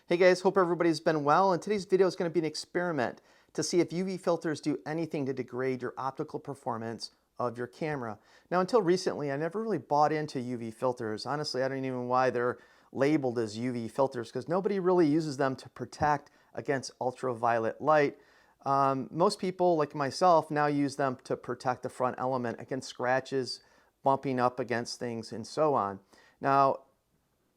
Hey guys, hope everybody's been well, and today's video is going to be an experiment to see if UV filters do anything to degrade your optical performance of your camera. Now, until recently, I never really bought into UV filters. Honestly, I don't even know why they're labeled as UV filters because nobody really uses them to protect against ultraviolet light. Most people, like myself, now use them to protect the front element against scratches, bumping up against things, and so on. Now,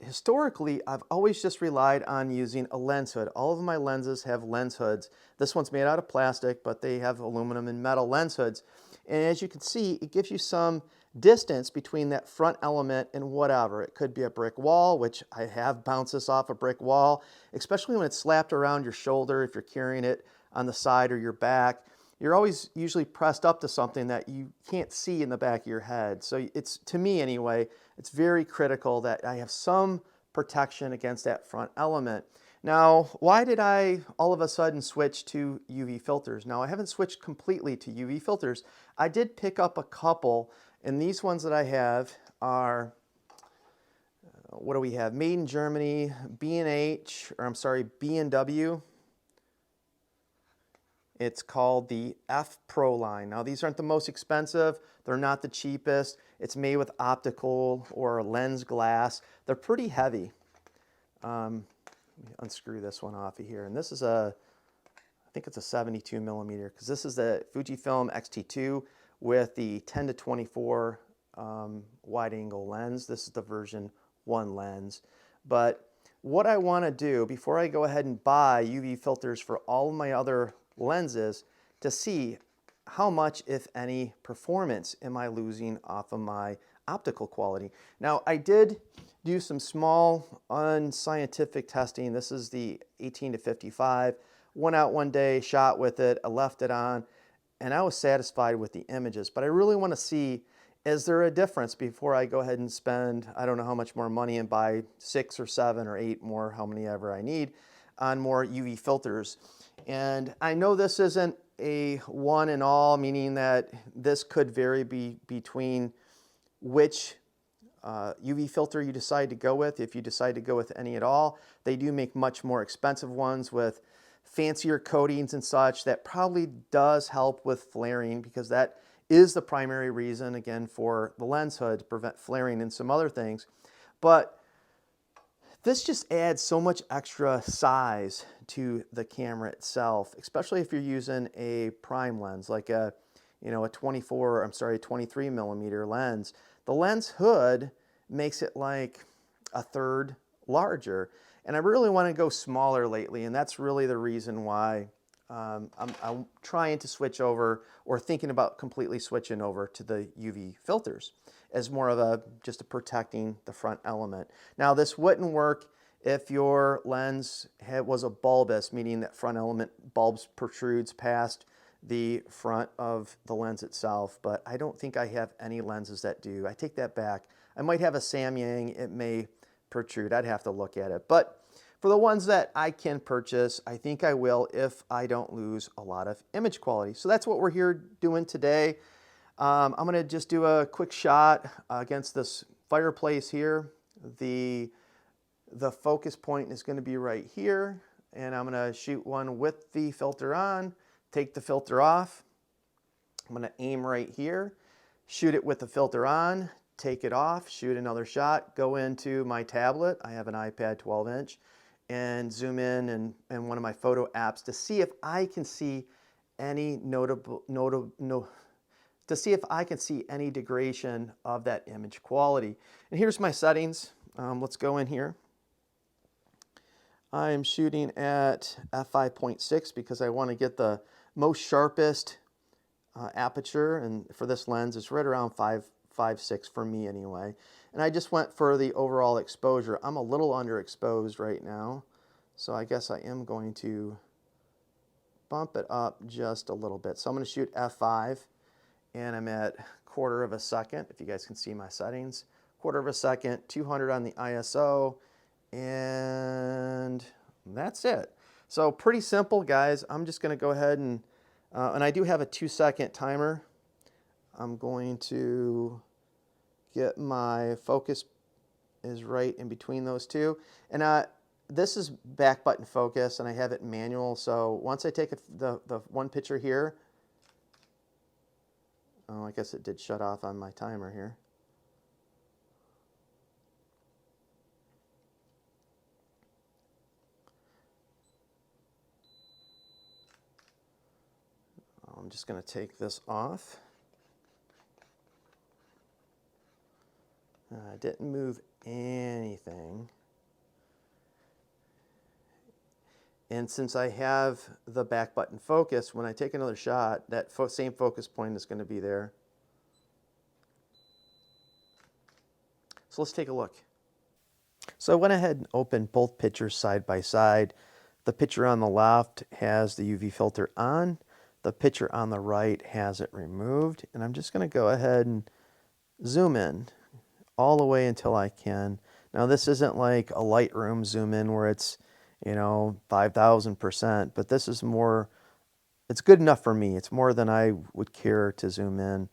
historically, I've always just relied on using a lens hood. All of my lenses have lens hoods. This one's made out of plastic, but they have aluminum and metal lens hoods. And as you can see, it gives you some distance between that front element and whatever. It could be a brick wall, which I have bounced this off a brick wall, especially when it's slapped around your shoulder if you're carrying it on the side or your back. You're always usually pressed up to something that you can't see in the back of your head. So it's, to me anyway, it's very critical that I have some protection against that front element. Now, why did I all of a sudden switch to UV filters? Now, I haven't switched completely to UV filters. I did pick up a couple, and these ones that I have are, what do we have? Made in Germany, B&W. It's called the F Pro line. Now, these aren't the most expensive. They're not the cheapest. It's made with optical or lens glass. They're pretty heavy. Let me unscrew this one off of here. And this is I think it's a 72 millimeter, because this is the Fujifilm X-T2 with the 10 to 24 wide angle lens. This is the version 1 lens. But what I want to do before I go ahead and buy UV filters for all of my other lenses to see how much, if any, performance am I losing off of my optical quality. Now, I did do some small unscientific testing. This is the 18 to 55. Went out one day, shot with it, I left it on, and I was satisfied with the images. But I really want to see, is there a difference before I go ahead and spend, I don't know how much more money, and buy 6 or 7 or 8 more, how many ever I need, on more UV filters. And I know this isn't a one and all, meaning that this could vary between which UV filter you decide to go with. If you decide to go with any at all, they do make much more expensive ones with fancier coatings and such. That probably does help with flaring, because that is the primary reason, again, for the lens hood, to prevent flaring and some other things. But this just adds so much extra size to the camera itself, especially if you're using a prime lens, like a 23 millimeter lens. The lens hood makes it like a third larger. And I really want to go smaller lately, and that's really the reason why I'm trying to switch over, or thinking about completely switching over to the UV filters as more of just a protecting the front element. Now, this wouldn't work if your lens was a bulbous, meaning that front element bulbs protrudes past the front of the lens itself, but I don't think I have any lenses that do. I take that back. I might have a Samyang, it may protrude. I'd have to look at it. But for the ones that I can purchase, I think I will, if I don't lose a lot of image quality. So that's what we're here doing today. I'm going to just do a quick shot against this fireplace here. The focus point is going to be right here, and I'm going to shoot one with the filter on, take the filter off. I'm going to aim right here, shoot it with the filter on, take it off, shoot another shot, go into my tablet. I have an iPad 12-inch, and zoom in one of my photo apps to see if I can see any to see if I can see any degradation of that image quality. And here's my settings. Let's go in here. I'm shooting at f5.6 because I want to get the most sharpest aperture, and for this lens it's right around 5.6 for me anyway. And I just went for the overall exposure. I'm a little underexposed right now, so I guess I am going to bump it up just a little bit. So I'm going to shoot f5, and I'm at 1/4 of a second, if you guys can see my settings. 1/4 of a second, 200 on the ISO, and that's it. So pretty simple, guys. I'm just going to go ahead and I do have a 2-second timer. I'm going to get my focus is right in between those two. And this is back button focus, and I have it manual. So once I take the one picture here, oh, I guess it did shut off on my timer here. I'm just going to take this off. I didn't move anything. And since I have the back button focus, when I take another shot, that same focus point is going to be there. So let's take a look. So I went ahead and opened both pictures side by side. The picture on the left has the UV filter on. The picture on the right has it removed. And I'm just going to go ahead and zoom in all the way until I can. Now this isn't like a Lightroom zoom in where it's, 5,000%, but this is more, it's good enough for me. It's more than I would care to zoom in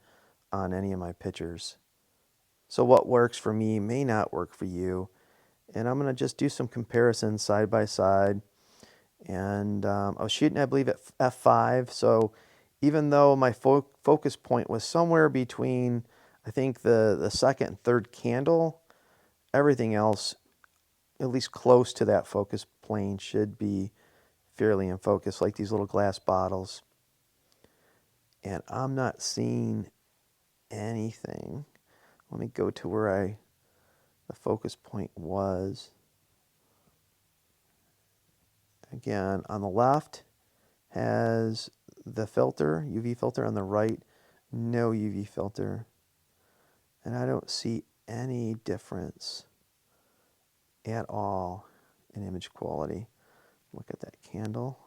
on any of my pictures. So what works for me may not work for you. And I'm going to just do some comparisons side by side. And I was shooting, I believe, at f5. So even though my focus point was somewhere between, I think, the second and third candle, everything else, at least close to that focus plane, should be fairly in focus, like these little glass bottles. And I'm not seeing anything. Let me go to where the focus point was. Again, on the left has the filter, UV filter. On the right, no UV filter. And I don't see any difference at all in image quality. Look at that candle.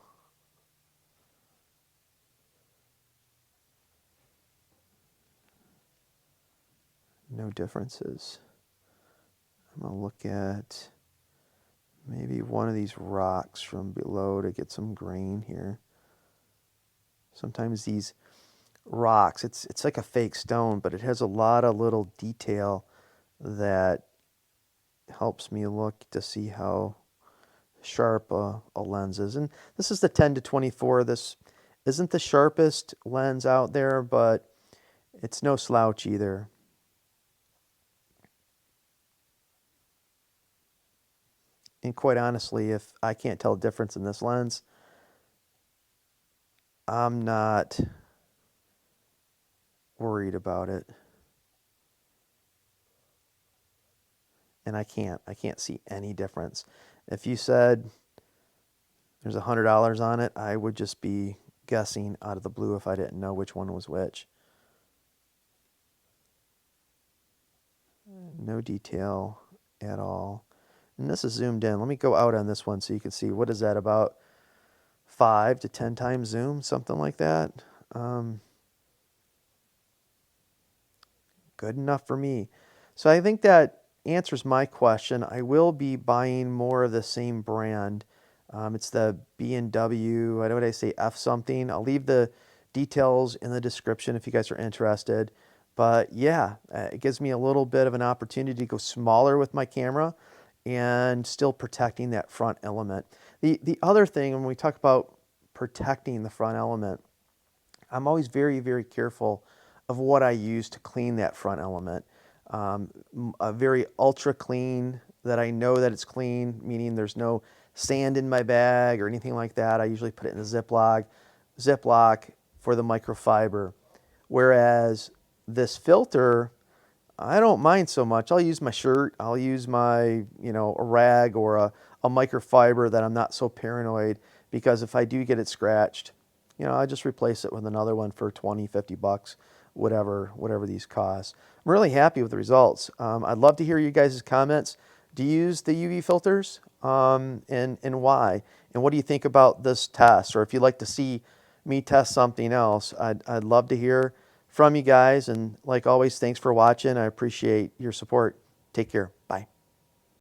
No differences. I'm going to look at maybe one of these rocks from below to get some grain here. Sometimes these rocks, it's like a fake stone, but it has a lot of little detail that helps me look to see how sharp a lens is. And this is the 10-24. This isn't the sharpest lens out there, but it's no slouch either. And quite honestly, if I can't tell a difference in this lens, I'm not worried about it. And I can't see any difference. If you said there's $100 on it, I would just be guessing out of the blue if I didn't know which one was which. No detail at all. And this is zoomed in. Let me go out on this one so you can see. What is that, about 5 to 10 times zoom, something like that? Good enough for me. So I think that answers my question. I will be buying more of the same brand. It's the B&W, what would I say, F something. I'll leave the details in the description if you guys are interested. But yeah, it gives me a little bit of an opportunity to go smaller with my camera and still protecting that front element. The other thing, when we talk about protecting the front element, I'm always very, very careful of what I use to clean that front element. A very ultra clean, that I know that it's clean, meaning there's no sand in my bag or anything like that. I usually put it in a Ziploc for the microfiber. Whereas this filter, I don't mind so much. I'll use my shirt, I'll use my, a rag or a microfiber that I'm not so paranoid, because if I do get it scratched, I just replace it with another one for 20, 50 bucks, whatever these cost. I'm really happy with the results. I'd love to hear you guys' comments. Do you use the UV filters, and why? And what do you think about this test? Or if you'd like to see me test something else, I'd love to hear from you guys. And like always, thanks for watching. I appreciate your support. Take care.